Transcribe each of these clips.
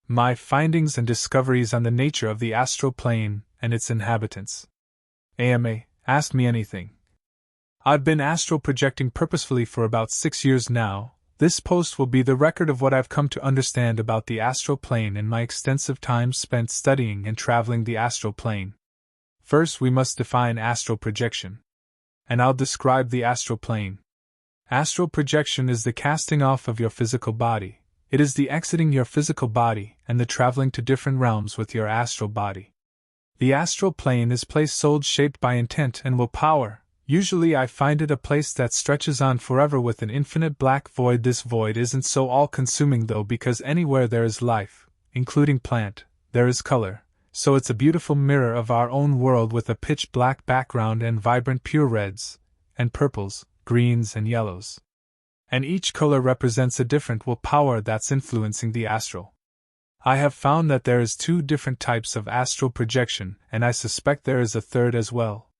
My findings and discoveries on the nature of the astral plane and its inhabitants. AMA, ask me anything. I've been astral projecting purposefully for about 6 years now. This post will be the record of what I've come to understand about the astral plane in my extensive time spent studying and traveling the astral plane. First, we must define astral projection. And I'll describe the astral plane. Astral projection is the casting off of your physical body. It is the exiting your physical body and the traveling to different realms with your astral body. The astral plane is place soul-shaped by intent and willpower. Usually I find it a place that stretches on forever with an infinite black void. This void isn't so all-consuming though, because anywhere there is life, including plant, there is color, so it's a beautiful mirror of our own world with a pitch-black background and vibrant pure reds, and purples, greens and yellows. And each color represents a different willpower that's influencing the astral. I have found that there is 2 different types of astral projection, and I suspect there is a third as well.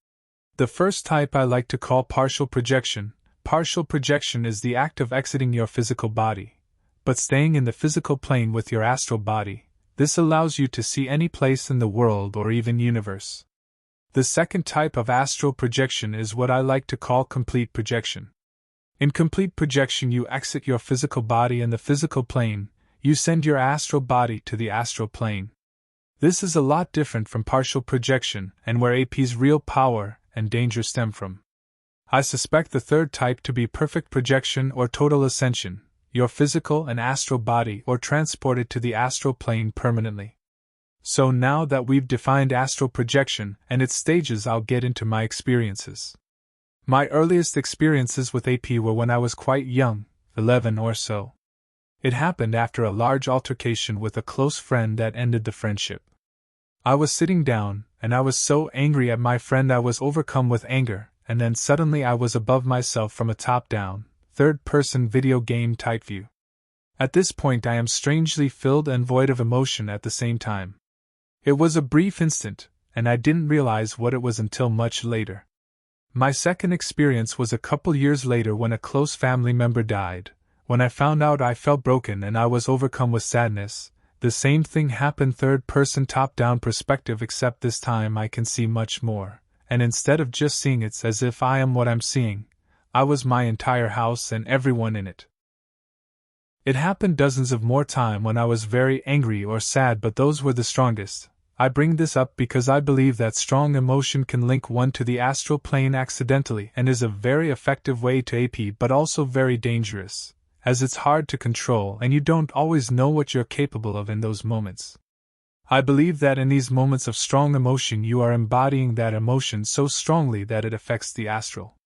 The first type I like to call partial projection. Partial projection is the act of exiting your physical body, but staying in the physical plane with your astral body. This allows you to see any place in the world or even universe. The second type of astral projection is what I like to call complete projection. In complete projection, you exit your physical body and the physical plane, you send your astral body to the astral plane. This is a lot different from partial projection and where AP's real power and danger stem from. I suspect the third type to be perfect projection or total ascension, your physical and astral body or transported to the astral plane permanently. So now that we've defined astral projection and its stages, I'll get into my experiences. My earliest experiences with AP were when I was quite young, 11 or so. It happened after a large altercation with a close friend that ended the friendship. I was sitting down, and I was so angry at my friend I was overcome with anger, and then suddenly I was above myself from a top-down, third-person video game type view. At this point I am strangely filled and void of emotion at the same time. It was a brief instant, and I didn't realize what it was until much later. My second experience was a couple years later when a close family member died. When I found out, I felt broken and I was overcome with sadness. The same thing happened, third-person top-down perspective, except this time I can see much more, and instead of just seeing, it's as if I am what I'm seeing. I was my entire house and everyone in it. It happened dozens of more times when I was very angry or sad, but those were the strongest. I bring this up because I believe that strong emotion can link one to the astral plane accidentally and is a very effective way to AP, but also very dangerous, as it's hard to control and you don't always know what you're capable of in those moments. I believe that in these moments of strong emotion you are embodying that emotion so strongly that it affects the astral.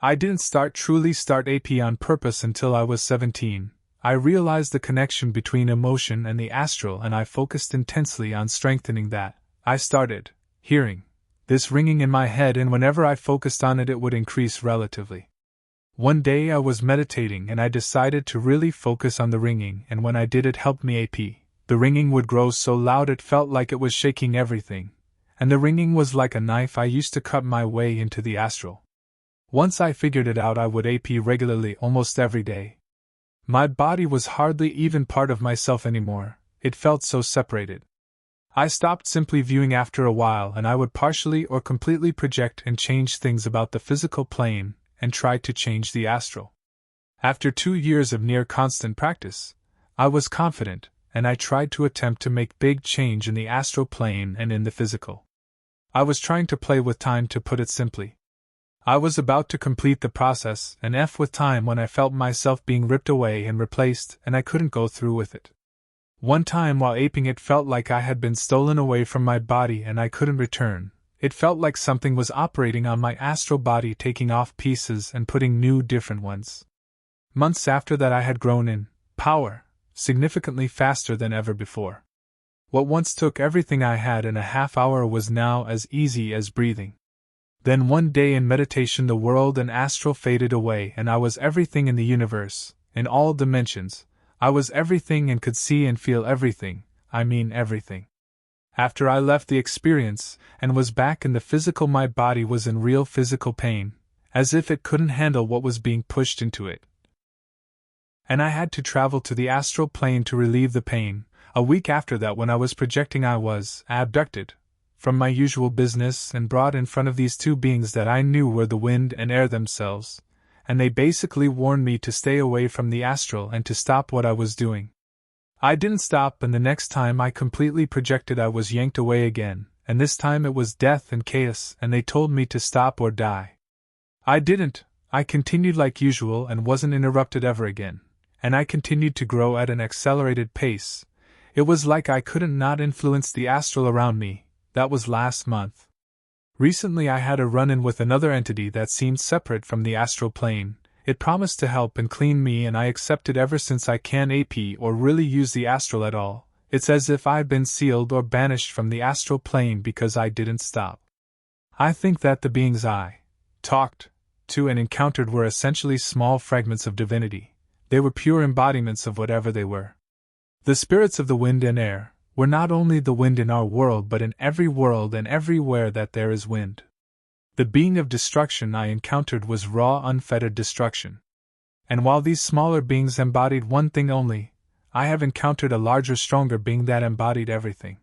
I didn't truly start AP on purpose until I was 17. I realized the connection between emotion and the astral and I focused intensely on strengthening that. I started hearing this ringing in my head, and whenever I focused on it, it would increase relatively. One day I was meditating and I decided to really focus on the ringing, and when I did, it helped me AP. The ringing would grow so loud it felt like it was shaking everything, and the ringing was like a knife I used to cut my way into the astral. Once I figured it out, I would AP regularly almost every day. My body was hardly even part of myself anymore, it felt so separated. I stopped simply viewing after a while, and I would partially or completely project and change things about the physical plane, and tried to change the astral. After 2 years of near constant practice, I was confident, and I tried to attempt to make big change in the astral plane and in the physical. I was trying to play with time, to put it simply. I was about to complete the process and F with time when I felt myself being ripped away and replaced, and I couldn't go through with it. One time while aping, it felt like I had been stolen away from my body and I couldn't return. It felt like something was operating on my astral body, taking off pieces and putting new different ones. Months after that I had grown in power, significantly faster than ever before. What once took everything I had in a half hour was now as easy as breathing. Then one day in meditation the world and astral faded away and I was everything in the universe, in all dimensions. I was everything and could see and feel everything, I mean everything. After I left the experience and was back in the physical, my body was in real physical pain, as if it couldn't handle what was being pushed into it. And I had to travel to the astral plane to relieve the pain. A week after that, when I was projecting, I was abducted from my usual business and brought in front of these two beings that I knew were the wind and air themselves, and they basically warned me to stay away from the astral and to stop what I was doing. I didn't stop, and the next time I completely projected, I was yanked away again, and this time it was death and chaos, and they told me to stop or die. I didn't. I continued like usual and wasn't interrupted ever again, and I continued to grow at an accelerated pace. It was like I couldn't not influence the astral around me. That was last month. Recently I had a run-in with another entity that seemed separate from the astral plane. It promised to help and clean me, and I accepted. Ever since I can't AP or really use the astral at all. It's as if I'd been sealed or banished from the astral plane because I didn't stop. I think that the beings I talked to and encountered were essentially small fragments of divinity. They were pure embodiments of whatever they were. The spirits of the wind and air were not only the wind in our world but in every world and everywhere that there is wind. The being of destruction I encountered was raw, unfettered destruction. And while these smaller beings embodied one thing only, I have encountered a larger, stronger being that embodied everything.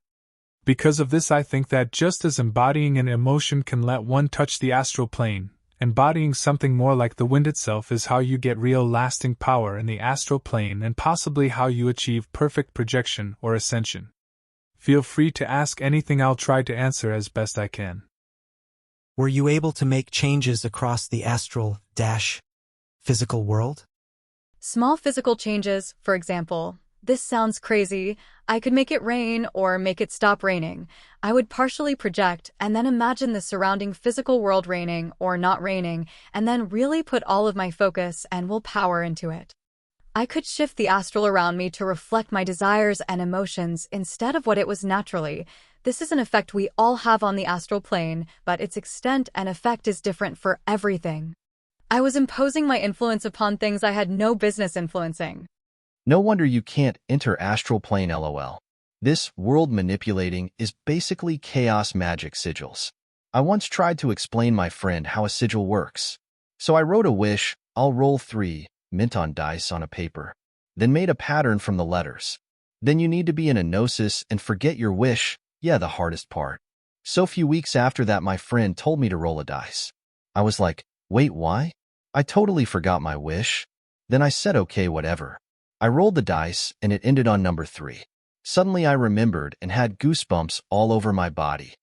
Because of this, I think that just as embodying an emotion can let one touch the astral plane, embodying something more like the wind itself is how you get real, lasting power in the astral plane, and possibly how you achieve perfect projection or ascension. Feel free to ask anything. I'll try to answer as best I can. Were you able to make changes across the astral-physical world? Small physical changes, for example. This sounds crazy. I could make it rain or make it stop raining. I would partially project and then imagine the surrounding physical world raining or not raining, and then really put all of my focus and willpower into it. I could shift the astral around me to reflect my desires and emotions instead of what it was naturally. This is an effect we all have on the astral plane, but its extent and effect is different for everything. I was imposing my influence upon things I had no business influencing. No wonder you can't enter astral plane, lol. This world manipulating is basically chaos magic sigils. I once tried to explain my friend how a sigil works. So I wrote a wish, I'll roll 3, mint on dice on a paper, then made a pattern from the letters. Then you need to be in a gnosis and forget your wish, yeah, the hardest part. So few weeks after that, my friend told me to roll a dice. I was like, wait, why? I totally forgot my wish. Then I said okay, whatever. I rolled the dice and it ended on number 3. Suddenly I remembered and had goosebumps all over my body.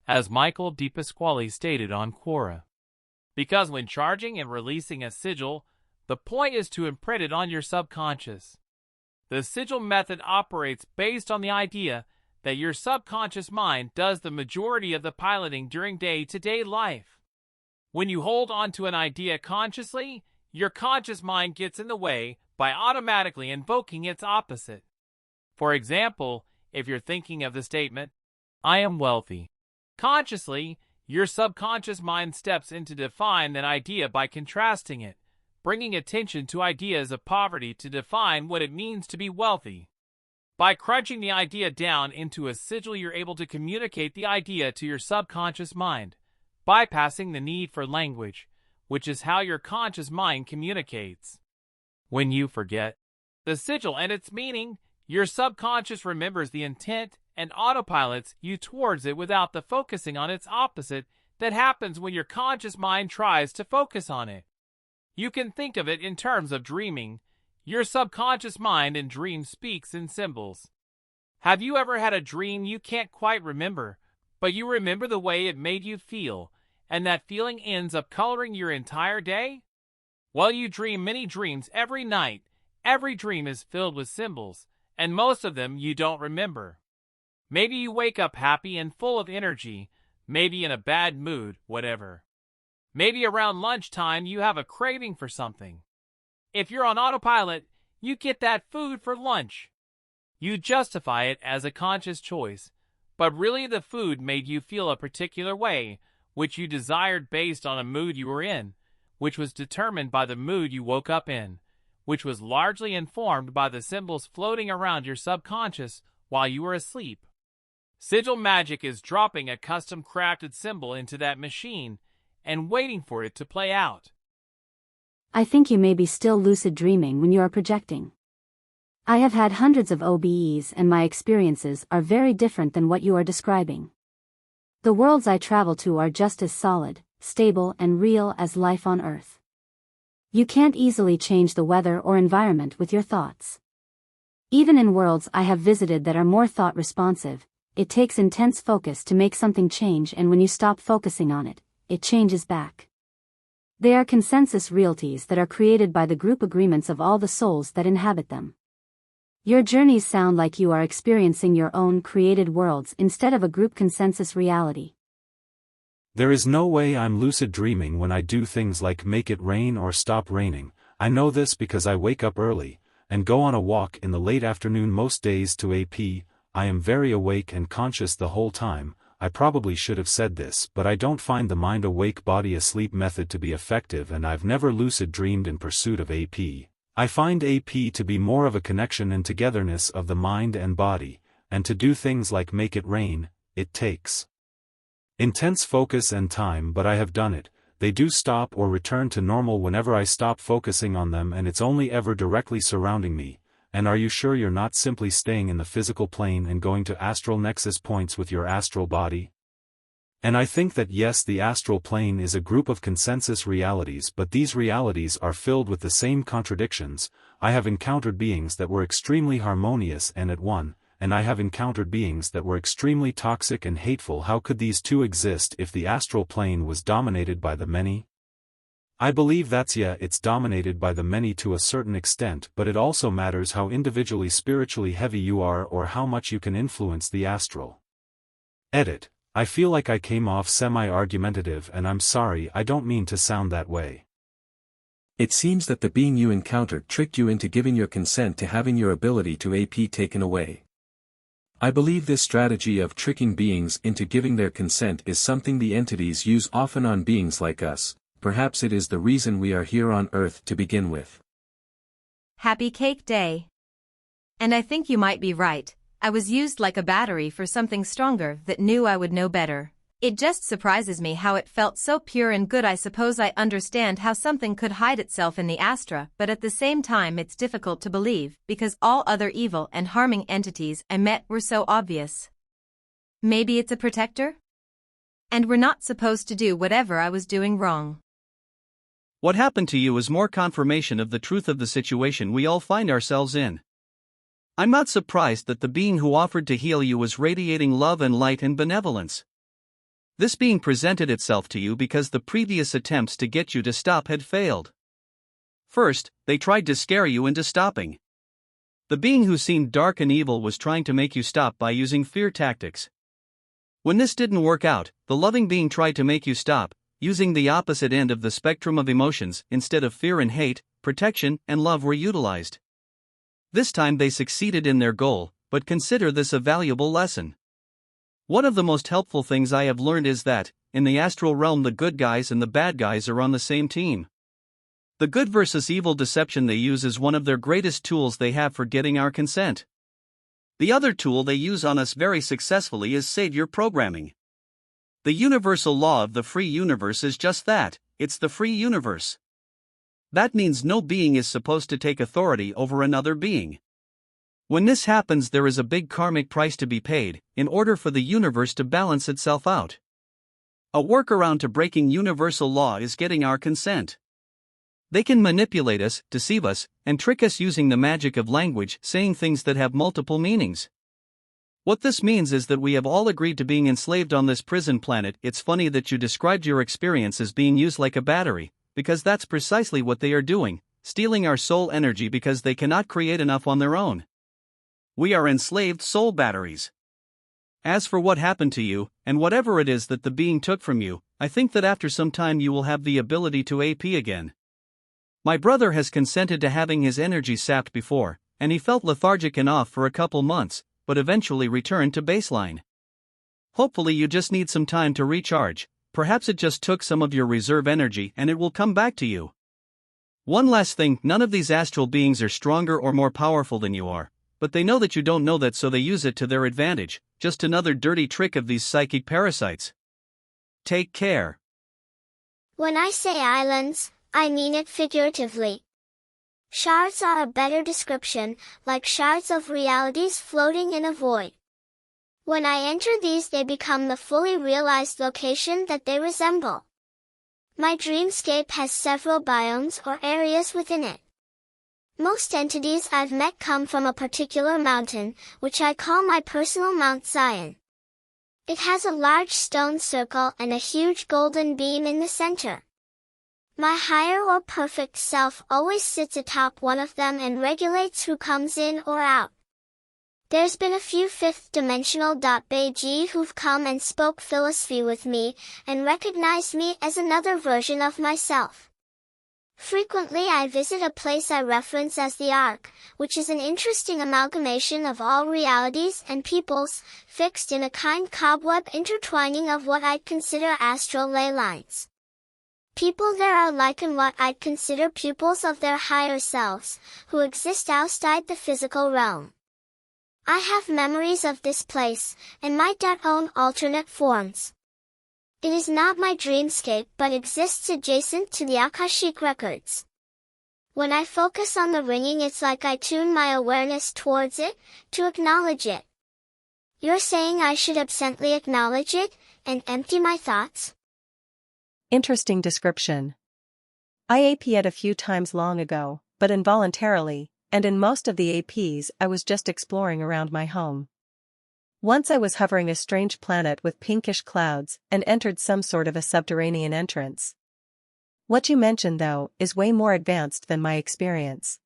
As Michael DiPasquale stated on Quora. Because when charging and releasing a sigil, the point is to imprint it on your subconscious. The sigil method operates based on the idea that your subconscious mind does the majority of the piloting during day-to-day life. When you hold on to an idea consciously, your conscious mind gets in the way by automatically invoking its opposite. For example, if you're thinking of the statement, I am wealthy, consciously, your subconscious mind steps in to define that idea by contrasting it, bringing attention to ideas of poverty to define what it means to be wealthy. By crunching the idea down into a sigil, you're able to communicate the idea to your subconscious mind, bypassing the need for language, which is how your conscious mind communicates. When you forget the sigil and its meaning, your subconscious remembers the intent and autopilots you towards it without the focusing on its opposite that happens when your conscious mind tries to focus on it. You can think of it in terms of dreaming. Your subconscious mind in dreams speaks in symbols. Have you ever had a dream you can't quite remember, but you remember the way it made you feel, and that feeling ends up coloring your entire day? Well, you dream many dreams every night. Every dream is filled with symbols, and most of them you don't remember. Maybe you wake up happy and full of energy, maybe in a bad mood, whatever. Maybe around lunchtime you have a craving for something. If you're on autopilot, you get that food for lunch. You justify it as a conscious choice, but really the food made you feel a particular way, which you desired based on a mood you were in, which was determined by the mood you woke up in, which was largely informed by the symbols floating around your subconscious while you were asleep. Sigil magic is dropping a custom-crafted symbol into that machine and waiting for it to play out. I think you may be still lucid dreaming when you are projecting. I have had hundreds of OBEs and my experiences are very different than what you are describing. The worlds I travel to are just as solid, stable and real as life on Earth. You can't easily change the weather or environment with your thoughts. Even in worlds I have visited that are more thought-responsive, it takes intense focus to make something change, and when you stop focusing on it, it changes back. They are consensus realties that are created by the group agreements of all the souls that inhabit them. Your journeys sound like you are experiencing your own created worlds instead of a group consensus reality. There is no way I'm lucid dreaming when I do things like make it rain or stop raining. I know this because I wake up early and go on a walk in the late afternoon most days to AP. I am very awake and conscious the whole time. I probably should have said this, but I don't find the mind awake body asleep method to be effective, and I've never lucid dreamed in pursuit of AP. I find AP to be more of a connection and togetherness of the mind and body, and to do things like make it rain, it takes intense focus and time, but I have done it. They do stop or return to normal whenever I stop focusing on them, and it's only ever directly surrounding me. And are you sure you're not simply staying in the physical plane and going to astral nexus points with your astral body? And I think that yes, the astral plane is a group of consensus realities, but these realities are filled with the same contradictions. I have encountered beings that were extremely harmonious and at one, and I have encountered beings that were extremely toxic and hateful. How could these two exist if the astral plane was dominated by the many? I believe that's it's dominated by the many to a certain extent, but it also matters how individually spiritually heavy you are or how much you can influence the astral. Edit. I feel like I came off semi-argumentative, and I'm sorry, I don't mean to sound that way. It seems that the being you encountered tricked you into giving your consent to having your ability to AP taken away. I believe this strategy of tricking beings into giving their consent is something the entities use often on beings like us. Perhaps it is the reason we are here on Earth to begin with. Happy Cake Day. And I think you might be right. I was used like a battery for something stronger that knew I would know better. It just surprises me how it felt so pure and good. I suppose I understand how something could hide itself in the Astra, but at the same time it's difficult to believe, because all other evil and harming entities I met were so obvious. Maybe it's a protector? And we're not supposed to do whatever I was doing wrong. What happened to you is more confirmation of the truth of the situation we all find ourselves in. I'm not surprised that the being who offered to heal you was radiating love and light and benevolence. This being presented itself to you because the previous attempts to get you to stop had failed. First, they tried to scare you into stopping. The being who seemed dark and evil was trying to make you stop by using fear tactics. When this didn't work out, the loving being tried to make you stop, using the opposite end of the spectrum of emotions. Instead of fear and hate, protection and love were utilized. This time they succeeded in their goal, but consider this a valuable lesson. One of the most helpful things I have learned is that, in the astral realm, the good guys and the bad guys are on the same team. The good versus evil deception they use is one of their greatest tools they have for getting our consent. The other tool they use on us very successfully is savior programming. The universal law of the free universe is just that, it's the free universe. That means no being is supposed to take authority over another being. When this happens, there is a big karmic price to be paid, in order for the universe to balance itself out. A workaround to breaking universal law is getting our consent. They can manipulate us, deceive us, and trick us using the magic of language, saying things that have multiple meanings. What this means is that we have all agreed to being enslaved on this prison planet. It's funny that you described your experience as being used like a battery, because that's precisely what they are doing, stealing our soul energy because they cannot create enough on their own. We are enslaved soul batteries. As for what happened to you, and whatever it is that the being took from you, I think that after some time you will have the ability to AP again. My brother has consented to having his energy sapped before, and he felt lethargic and off for a couple months, but eventually returned to baseline. Hopefully you just need some time to recharge. Perhaps it just took some of your reserve energy and it will come back to you. One last thing, none of these astral beings are stronger or more powerful than you are, but they know that you don't know that, so they use it to their advantage. Just another dirty trick of these psychic parasites. Take care. When I say islands, I mean it figuratively. Shards are a better description, like shards of realities floating in a void. When I enter these, they become the fully realized location that they resemble. My dreamscape has several biomes or areas within it. Most entities I've met come from a particular mountain, which I call my personal Mount Zion. It has a large stone circle and a huge golden beam in the center. My higher or perfect self always sits atop one of them and regulates who comes in or out. There's been a few fifth-dimensional Beiji who've come and spoke philosophy with me, and recognized me as another version of myself. Frequently I visit a place I reference as the Ark, which is an interesting amalgamation of all realities and peoples, fixed in a kind cobweb intertwining of what I'd consider astral ley lines. People there are like in what I'd consider pupils of their higher selves, who exist outside the physical realm. I have memories of this place, and might own alternate forms. It is not my dreamscape but exists adjacent to the Akashic records. When I focus on the ringing, it's like I tune my awareness towards it, to acknowledge it. You're saying I should absently acknowledge it, and empty my thoughts? Interesting description. I AP'd a few times long ago, but involuntarily, and in most of the APs I was just exploring around my home. Once I was hovering a strange planet with pinkish clouds and entered some sort of a subterranean entrance. What you mentioned though is way more advanced than my experience.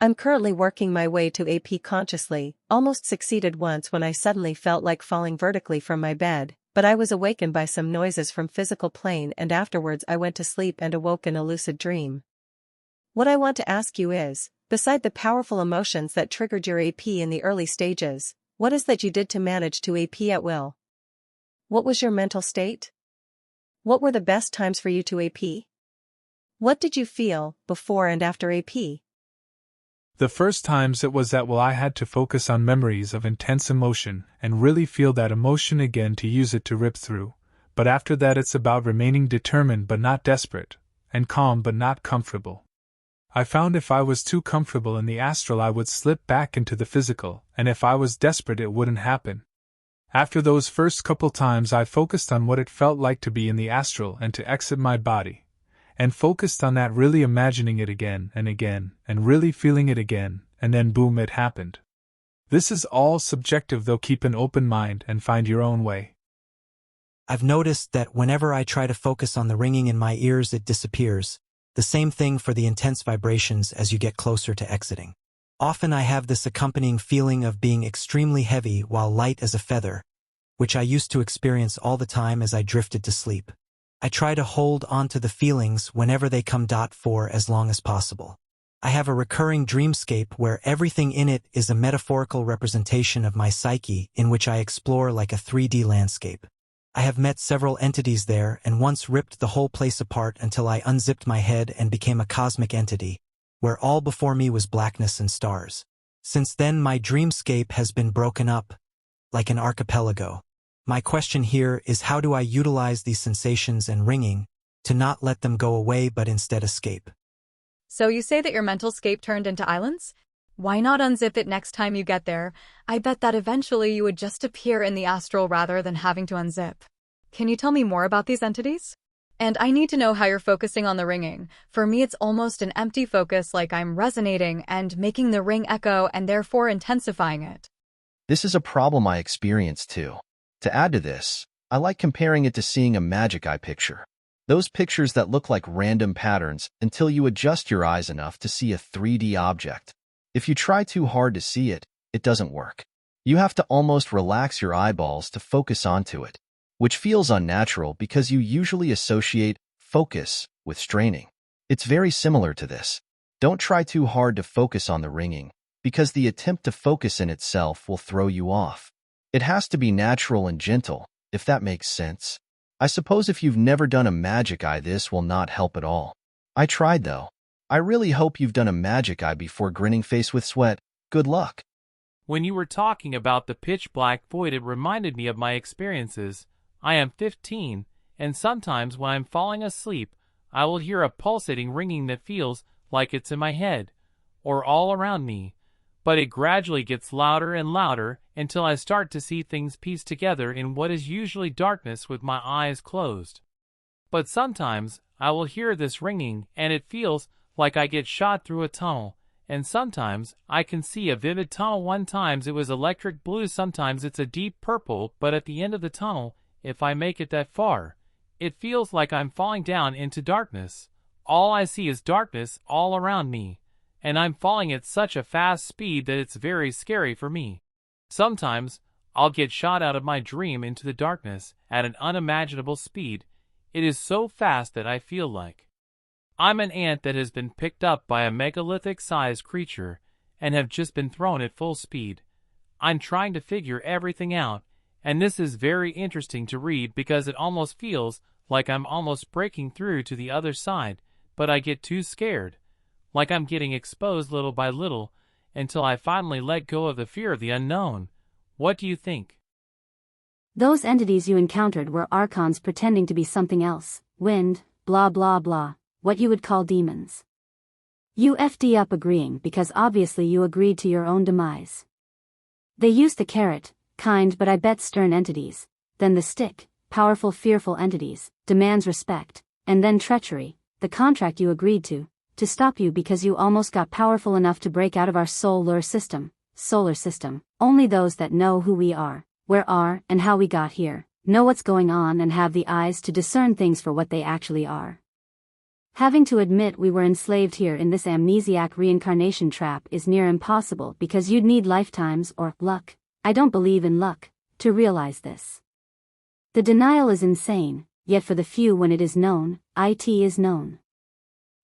I'm currently working my way to AP consciously, almost succeeded once when I suddenly felt like falling vertically from my bed, but I was awakened by some noises from physical plane and afterwards I went to sleep and awoke in a lucid dream. What I want to ask you is, beside the powerful emotions that triggered your AP in the early stages, what is that you did to manage to AP at will? What was your mental state? What were the best times for you to AP? What did you feel before and after AP? The first times it was that I had to focus on memories of intense emotion and really feel that emotion again to use it to rip through, but after that it's about remaining determined but not desperate, and calm but not comfortable. I found if I was too comfortable in the astral I would slip back into the physical, and if I was desperate it wouldn't happen. After those first couple times I focused on what it felt like to be in the astral and to exit my body, and focused on that, really imagining it again, and really feeling it again, and then boom, it happened. This is all subjective though, keep an open mind and find your own way. I've noticed that whenever I try to focus on the ringing in my ears it disappears. The same thing for the intense vibrations as you get closer to exiting. Often I have this accompanying feeling of being extremely heavy while light as a feather, which I used to experience all the time as I drifted to sleep. I try to hold on to the feelings whenever they come for as long as possible. I have a recurring dreamscape where everything in it is a metaphorical representation of my psyche in which I explore like a 3D landscape. I have met several entities there and once ripped the whole place apart until I unzipped my head and became a cosmic entity, where all before me was blackness and stars. Since then my dreamscape has been broken up, like an archipelago. My question here is, how do I utilize these sensations and ringing to not let them go away but instead escape? So you say that your mental scape turned into islands? Why not unzip it next time you get there? I bet that eventually you would just appear in the astral rather than having to unzip. Can you tell me more about these entities? And I need to know how you're focusing on the ringing. For me it's almost an empty focus, like I'm resonating and making the ring echo and therefore intensifying it. This is a problem I experience too. To add to this, I like comparing it to seeing a magic eye picture. Those pictures that look like random patterns until you adjust your eyes enough to see a 3D object. If you try too hard to see it, it doesn't work. You have to almost relax your eyeballs to focus onto it, which feels unnatural because you usually associate focus with straining. It's very similar to this. Don't try too hard to focus on the ringing, because the attempt to focus in itself will throw you off. It has to be natural and gentle, if that makes sense. I suppose if you've never done a magic eye, this will not help at all. I tried though. I really hope you've done a magic eye before grinning face with sweat. Good luck. When you were talking about the pitch black void, it reminded me of my experiences. I am 15, and sometimes when I'm falling asleep, I will hear a pulsating ringing that feels like it's in my head. or all around me, but it gradually gets louder and louder until I start to see things pieced together in what is usually darkness with my eyes closed. But sometimes I will hear this ringing and it feels like I get shot through a tunnel, and sometimes I can see a vivid tunnel. Sometimes it was electric blue, sometimes it's a deep purple, but at the end of the tunnel, if I make it that far, it feels like I'm falling down into darkness. All I see is darkness all around me, and I'm falling at such a fast speed that it's very scary for me. Sometimes I'll get shot out of my dream into the darkness at an unimaginable speed. It is so fast that I feel like I'm an ant that has been picked up by a megalithic-sized creature and have just been thrown at full speed. I'm trying to figure everything out, and this is very interesting to read because it almost feels like I'm almost breaking through to the other side, but I get too scared, like I'm getting exposed little by little, until I finally let go of the fear of the unknown. What do you think? Those entities you encountered were archons pretending to be something else, wind, blah blah blah, what you would call demons. You FD up agreeing because obviously you agreed to your own demise. They used the carrot, kind but I bet stern entities, then the stick, powerful fearful entities, demands respect, and then treachery, the contract you agreed to stop you because you almost got powerful enough to break out of our solar system. Only those that know who we are, where are and how we got here, know what's going on and have the eyes to discern things for what they actually are. Having to admit we were enslaved here in this amnesiac reincarnation trap is near impossible because you'd need lifetimes or luck, I don't believe in luck, to realize this. The denial is insane, yet for the few when it is known, it is known.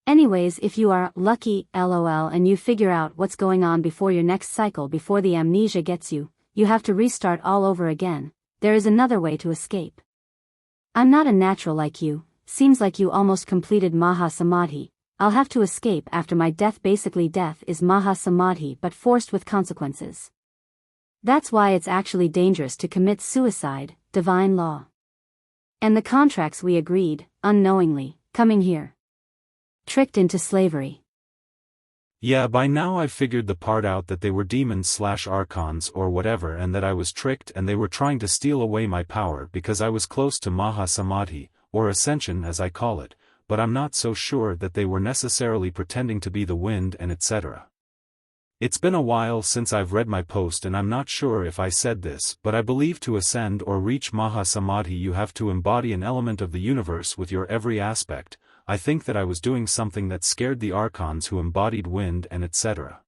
Anyways, if you are lucky, lol, and you figure out what's going on before your next cycle before the amnesia gets you, you have to restart all over again. There is another way to escape. I'm not a natural like you, seems like you almost completed Maha Samadhi. I'll have to escape after my death. Basically death is Maha Samadhi but forced with consequences. That's why it's actually dangerous to commit suicide, divine law. And the contracts we agreed, unknowingly, coming here. Tricked into slavery. Yeah, by now I've figured the part out that they were demons/archons or whatever and that I was tricked and they were trying to steal away my power because I was close to Maha Samadhi, or ascension as I call it, but I'm not so sure that they were necessarily pretending to be the wind and etc. It's been a while since I've read my post and I'm not sure if I said this, but I believe to ascend or reach Maha Samadhi you have to embody an element of the universe with your every aspect. I think that I was doing something that scared the archons who embodied wind and etc.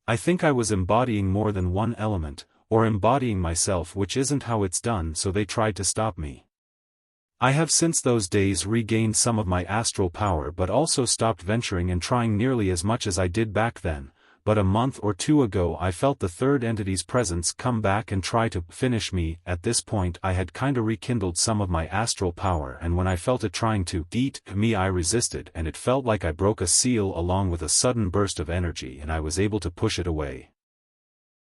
I think I was embodying more than one element, or embodying myself, which isn't how it's done, so they tried to stop me. I have since those days regained some of my astral power but also stopped venturing and trying nearly as much as I did back then, but a month or two ago I felt the third entity's presence come back and try to finish me. At this point I had kinda rekindled some of my astral power, and when I felt it trying to eat me I resisted, and it felt like I broke a seal along with a sudden burst of energy, and I was able to push it away.